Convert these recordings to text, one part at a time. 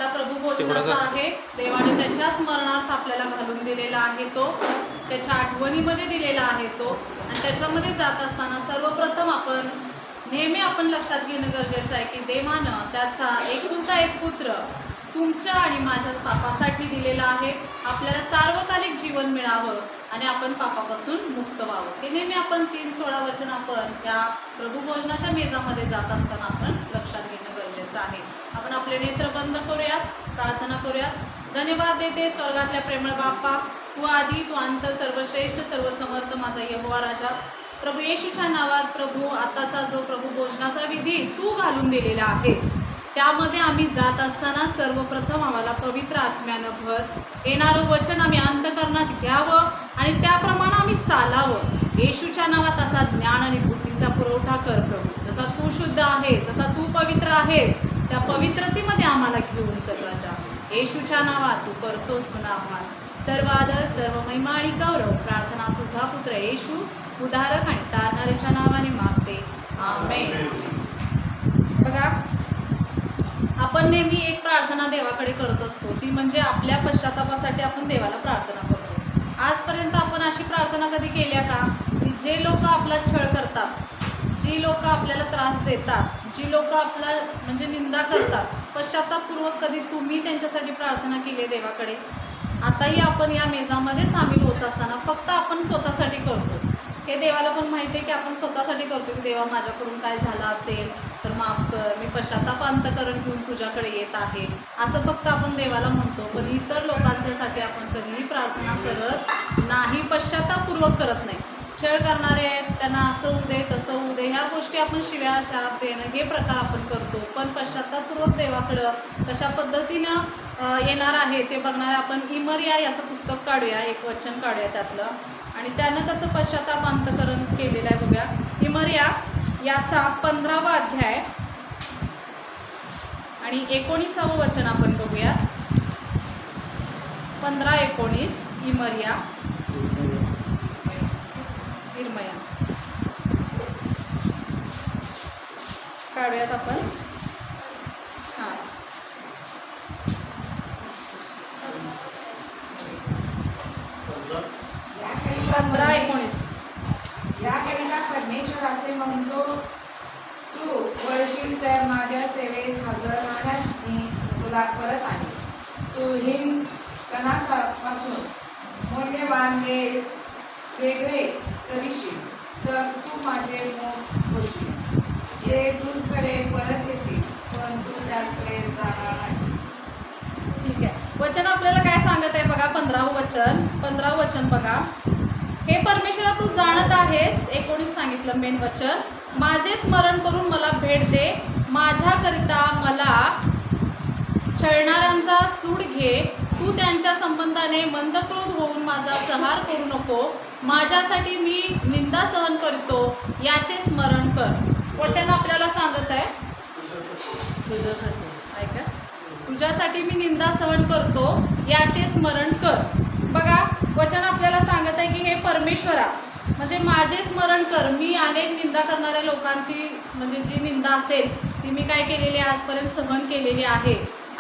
आपला प्रभू भोजनाचा आहे. देवाने त्याच्या स्मरणार्थ आपल्याला घालून दिलेला आहे तो, त्याच्या आठवणीमध्ये दिलेला आहे तो. आणि त्याच्यामध्ये जात असताना सर्वप्रथम आपण नेहमी लक्षात घेणं गरजेचं आहे की देवानं त्याचा एकुलता एक पुत्र तुमच्या आणि माझ्या पापासाठी दिलेला आहे. आपल्याला सार्वकालिक जीवन मिळावं आणि आपण पापापासून मुक्त व्हावं. हे नेहमी 3:16 वचन या प्रभू भोजनाच्या मेजामध्ये जात असताना आपण लक्षात घेणं गरजेचं आहे. आपण आपले नेत्र बंद करूयात, प्रार्थना करूयात. धन्यवाद देते स्वर्गातल्या प्रेमळ बाप्पा, तू आधी तू अंत, सर्वश्रेष्ठ सर्वसमर्थ माझा यहोवा राजा. प्रभू येशूच्या नावात प्रभू आताचा जो प्रभू भोजनाचा विधी तू घालून दिलेला आहेस, त्यामध्ये आम्ही जात असताना सर्वप्रथम आम्हाला पवित्र आत्म्यानं भर. येणारं वचन आम्ही अंतःकरणात घ्यावं आणि त्याप्रमाणे आम्ही चालावं. येशूच्या नावात असा ज्ञान आणि बुद्धीचा पुरवठा कर प्रभू. जसा तू शुद्ध आहेस, जसा तू पवित्र आहेस, त्या पवित्रतेमध्ये आम्हाला घेऊन चल राजा. येशूच्या नावात तू करतोस आभार. सर्व आदर, सर्व महिमा आणि गौरव प्रार्थना तुझा पुत्र येशू उद्धारक आणि तारणाऱ्याच्या नावाने मागते. आमेन. बघा, आपण नेहमी एक प्रार्थना देवाकडे करत असतो, ती म्हणजे आपल्या पश्चातापासाठी आपण देवाला प्रार्थना करतो. आजपर्यंत आपण अशी प्रार्थना कधी केल्या का की जे लोक आपला छळ करतात, जी लोक आपल्याला त्रास देतात, जी लोक आपला निंदा करतात, पश्चातापपूर्वक कधी तुम्ही त्यांच्यासाठी प्रार्थना केली देवाकडे? आताही आपण या मेजामध्ये सामील होत असताना फक्त आपण स्वतःसाठी करतो. हे देवाला पण माहिती आहे की आपण स्वतःसाठी करतो की देवा माझ्याकडून काय झालं असेल तर माफ कर, मी पश्चाताप अंतःकरण घेऊन तुझ्याकडे येत आहे, असं फक्त आपण देवाला म्हणतो. पण इतर लोकांच्यासाठी आपण कधीही प्रार्थना करत नाही, पश्चातापपूर्वक करत नाही. छळ करणारे आहेत, त्यांना असं होऊ दे तसं होऊ दे, ह्या गोष्टी आपण शिव्या शाप देणं हे प्रकार आपण करतो. पण पश्चातापपूर्वक देवाकडं कशा पद्धतीनं येणार आहे ते बघणारे आपण इमरिया याचं पुस्तक काढूया, एक वचन काढूया त्यातलं, आणि त्यानं कसं पश्चाताप अंतःकरण केलेलं आहे बघूया. इमरिया याचा 15वा अध्याय आणि 19वं वचन आपण बघूया. 15-19 इर्मया काढूयात आपण. हां, 15-19. याकरिता परमेश्वर असे म्हणतो, तू वळशील तर माझ्या सेवेस हजर राहण्यास मी तुला परत आहे. तू हिमकणापासून मूल्यवान वेगळे करशील तर तू माझे मोह होशील. ते तुझकडे परत येतील पण तू त्याचकडे जाणार नाही. ठीक आहे. वचन आपल्याला काय सांगत आहे बघा, 15वं वचन बघा. हे परमेश्वरा तू जाणत आहेस, 19 सांगितलं मेन वचन. माझे स्मरण करून मला भेट दे, माझ्याकरिता मला छळणाऱ्यांचा सूड घे. तू त्यांच्या संबंधाने मंदक्रोध होऊन माझा संहार करू नको. माझ्यासाठी मी निंदा सहन करतो, याचे स्मरण कर. वचन आपल्याला सांगत आहे ऐका, तुझ्यासाठी मी निंदा सहन करतो, याचे स्मरण कर. बघा, वचन आपल्याला सांगत आहे की हे परमेश्वरा माझे स्मरण कर. मी अनेक निंदा करणाऱ्या लोकांची जी निंदा असेल ती मी काय केलेली आहे, आजपर्यंत सहन केलेली आहे.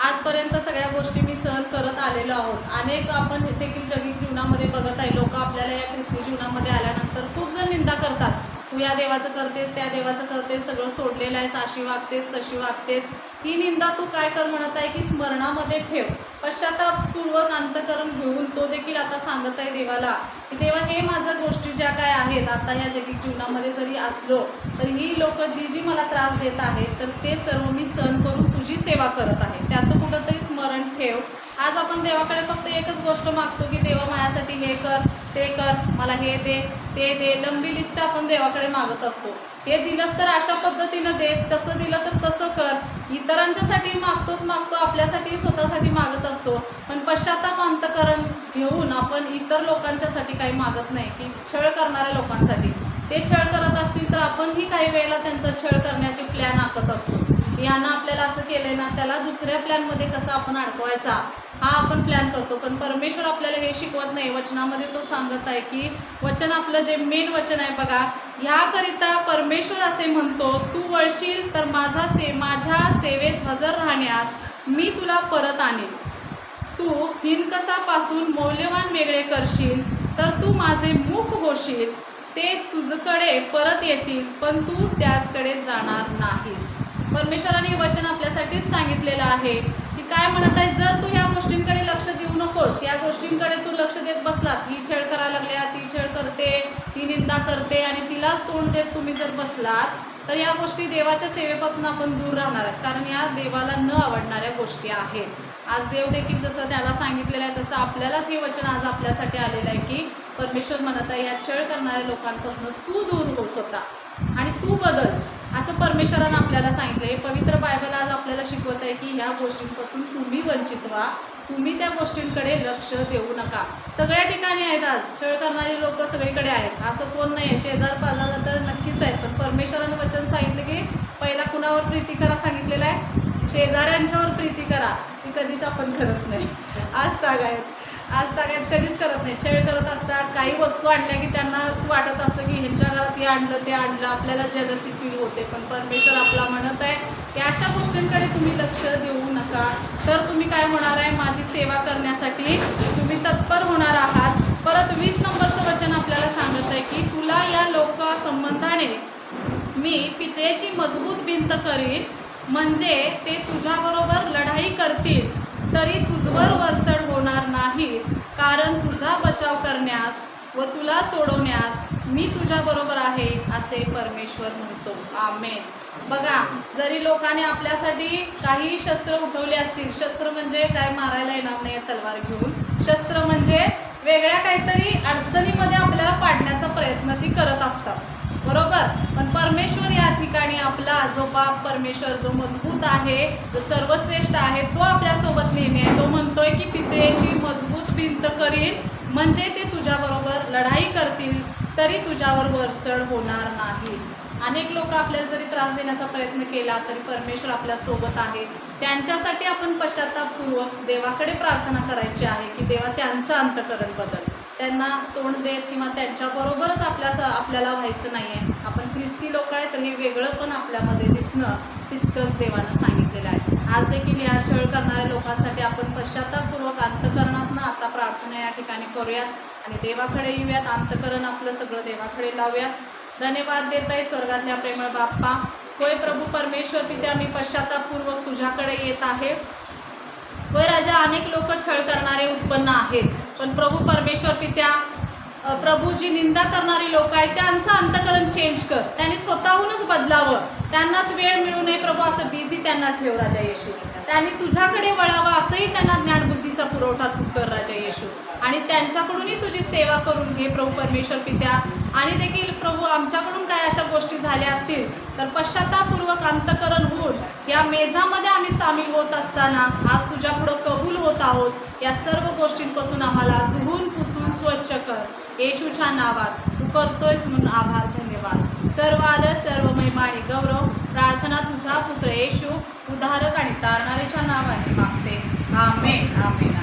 आजपर्यंत सगळ्या गोष्टी मी सहन करत आलेलो आहोत. अनेक आपण देखील जगिक जीवनामध्ये बघत आहे, लोक आपल्याला या ख्रिस्ती जीवनामध्ये आल्यानंतर खूप जण निंदा करतात. तू या देवाचं करतेस, त्या देवाचं करतेस, सगळं सोडलेलं आहेस, अशी वागतेस तशी वागतेस. ही निंदा तू काय कर म्हणत आहे की स्मरणामध्ये ठेव, पश्चातापपूर्वक अंतःकरण घेऊन. तो देखील आता सांगत आहे देवाला की देवा, हे माझं गोष्टी ज्या काय आहेत आता ह्या जगिक जीवनामध्ये जरी असलो तर ही लोक जी मला त्रास देत आहेत तर ते सर्व मी सहन करून तुझी सेवा करत आहे, त्याचं कुठंतरी स्मरण ठेव. आज आपण देवाकडे फक्त एकच गोष्ट मागतो की देवा माझ्यासाठी हे कर, ते कर, मला हे दे, ते दे. लंबी लिस्ट आपण देवाकडे मागत असतो. हे दिलंस तर अशा पद्धतीनं दे, तसं दिलं तर तसं कर. इतरांच्यासाठी मागतो, आपल्यासाठी स्वतःसाठी मागत असतो. पण पश्चाताप अंतःकरण घेऊन आपण इतर लोकांच्यासाठी काही मागत नाही की छळ करणाऱ्या लोकांसाठी. ते छळ करत असतील तर आपणही काही वेळेला त्यांचा छळ करण्याचे प्लॅन आखत असतो. यांना आपल्याला असं केलंय ना, त्याला दुसऱ्या प्लॅनमध्ये कसं आपण अडकवायचा हा आपण प्लॅन करतो. पण परमेश्वर आपल्याला हे शिकवत नाही. वचनामध्ये तो सांगत आहे की वचन आपलं जे मेन वचन आहे बघा, ह्याकरिता परमेश्वर असे म्हणतो, तू वळशील तर माझ्या सेवेस हजर राहण्यास मी तुला परत आणेन. तू हिणकसापासून मौल्यवान वेगळे करशील तर तू माझे मुख होशील. ते तुझकडे परत येतील पण तू त्याचकडे जाणार नाहीस. परमेश्वराने हे वचन आपल्यासाठीच सांगितलेलं आहे की काय म्हणत आहे, जर तू ह्या गोष्टींकडे लक्ष देऊ नकोस, या गोष्टींकडे तू लक्ष देत बसलात, ही छेड करायला लागल्या, ती छेड करते, ती निंदा करते आणि तिलाच तोंड देत तुम्ही जर बसलात तर या गोष्टी देवाच्या सेवेपासून आपण दूर राहणार आहेत, कारण या देवाला न आवडणाऱ्या गोष्टी आहेत. आज देव देखील जसं त्याला सांगितलेलं आहे तसं आपल्यालाच हे वचन आज आपल्यासाठी आलेलं आहे की परमेश्वर म्हणत आहे ह्या छळ करणाऱ्या लोकांपासून तू दूर हो स्वतः आणि तू बदल, असं परमेश्वरानं आपल्याला सांगितलं. हे पवित्र बायबल आज आपल्याला शिकवत आहे की ह्या गोष्टींपासून तुम्ही वंचित व्हा, तुम्ही त्या गोष्टींकडे लक्ष देऊ नका. सगळ्या ठिकाणी आहेत आज छळ करणारी लोक, सगळीकडे आहेत, असं कोण नाही आहे. शेजार पाजारला तर नक्कीच आहेत, पण परमेश्वरानं वचन सांगितलं की पहिला कुणावर प्रीती करा सांगितलेलं आहे, शेजाऱ्यांच्यावर प्रीती करा. ती कधीच आपण करत नाही. आज तागायत कधीच करत नाही. छेड करत असतात, काही वस्तू आणल्या की त्यांनाच वाटत असतं की ह्यांच्या घरात हे आणलं ते आणलं, आपल्याला जेलसी फील होते. पण परमेश्वर आपला म्हणत आहे की अशा गोष्टींकडे तुम्ही लक्ष देऊ नका, तर तुम्ही काय होणार आहे, माझी सेवा करण्यासाठी तुम्ही तत्पर होणार आहात. परत 20 नंबरचं वचन आपल्याला सांगत आहे की तुला या लोकांसंबंधाने मी पितळेची मजबूत भिंत करीन, म्हणजे ते तुझ्याबरोबर लढाई करतील तरी तुझवर वरचढ होणार नाही, कारण तुझा बचाव करण्यास व तुला सोडवण्यास मी तुझ्याबरोबर आहे, असे परमेश्वर म्हणतो. आमेन. बघा, जरी लोकांनी आपल्यासाठी काही शस्त्र उठवले असतील, शस्त्र म्हणजे काय, मारायला येणार नाही तलवार घेऊन, शस्त्र म्हणजे वेगळ्या काहीतरी अडचणीमध्ये आपल्याला पाडण्याचा प्रयत्न ती करत असतात, बरोबर. पण परमेश्वर या ठिकाणी आपला जो बाप परमेश्वर जो मजबूत आहे, जो सर्वश्रेष्ठ आहे, तो आपल्यासोबत नेहमी आहे. तो म्हणतोय की पितळेची मजबूत भिंत करीन, म्हणजे ते तुझ्याबरोबर लढाई करतील तरी तुझ्यावर वरचढ होणार नाही. अनेक लोक आपल्याला जरी त्रास देण्याचा प्रयत्न केला तरी परमेश्वर आपल्यासोबत आहे. त्यांच्यासाठी आपण पश्चातापपूर्वक देवाकडे प्रार्थना करायची आहे की देवा त्यांचं अंतःकरण बदल, त्यांना तोंड देत किंवा त्यांच्याबरोबरच आपल्याला व्हायचं नाही आहे. आपण ख्रिस्ती लोक आहे तर हे वेगळं पण आपल्यामध्ये दिसणं तितकंच देवानं सांगितलेलं आहे. आज देखील ह्या छळ करणाऱ्या लोकांसाठी आपण पश्चातापपूर्वक अंतःकरणातनं आता प्रार्थना या ठिकाणी करूयात आणि देवाकडे येऊयात, अंतःकरण आपलं सगळं देवाकडे लावूयात. धन्यवाद देत आहे स्वर्गातल्या प्रेमळ बाप्पा. होय प्रभू परमेश्वर पित्या, मी पश्चातापपूर्वक तुझ्याकडे येत आहे. होय राजा, अनेक लोक छळ करणारे उत्पन्न आहेत, पण प्रभू परमेश्वर पित्या, प्रभू जी निंदा करणारी लोक आहेत त्यांचं अंतःकरण चेंज कर, त्यांनी स्वतःहूनच बदलावं, त्यांनाच वेळ मिळू नये प्रभू, असं बिझी त्यांना ठेव राजा येशू. त्यांनी तुझ्याकडे वळावं असंही त्यांना ज्ञानबुद्धीचा पुरवठा तू कर राजा येशू, आणि त्यांच्याकडूनही तुझी सेवा करून घे प्रभू परमेश्वर पित्या. आणि देखील प्रभू आमच्याकडून काय अशा गोष्टी झाल्या असतील तर पश्चातापपूर्वक अंतःकरण होऊन या मेझामध्ये आम्ही सामील होत असताना आज तुझ्यापुढं कबूल होत आहोत. या सर्व गोष्टींपासून आम्हाला धुवून पुसून स्वच्छ कर येशूच्या नावात. तू करतोयस म्हणून आभार, धन्यवाद. सर्व आदर, सर्व महिमा आणि गौरव प्रार्थना तुझा पुत्र येशू उद्धारक आणि तारणाऱ्याच्या नावाने मागते. आमेन, आमेन.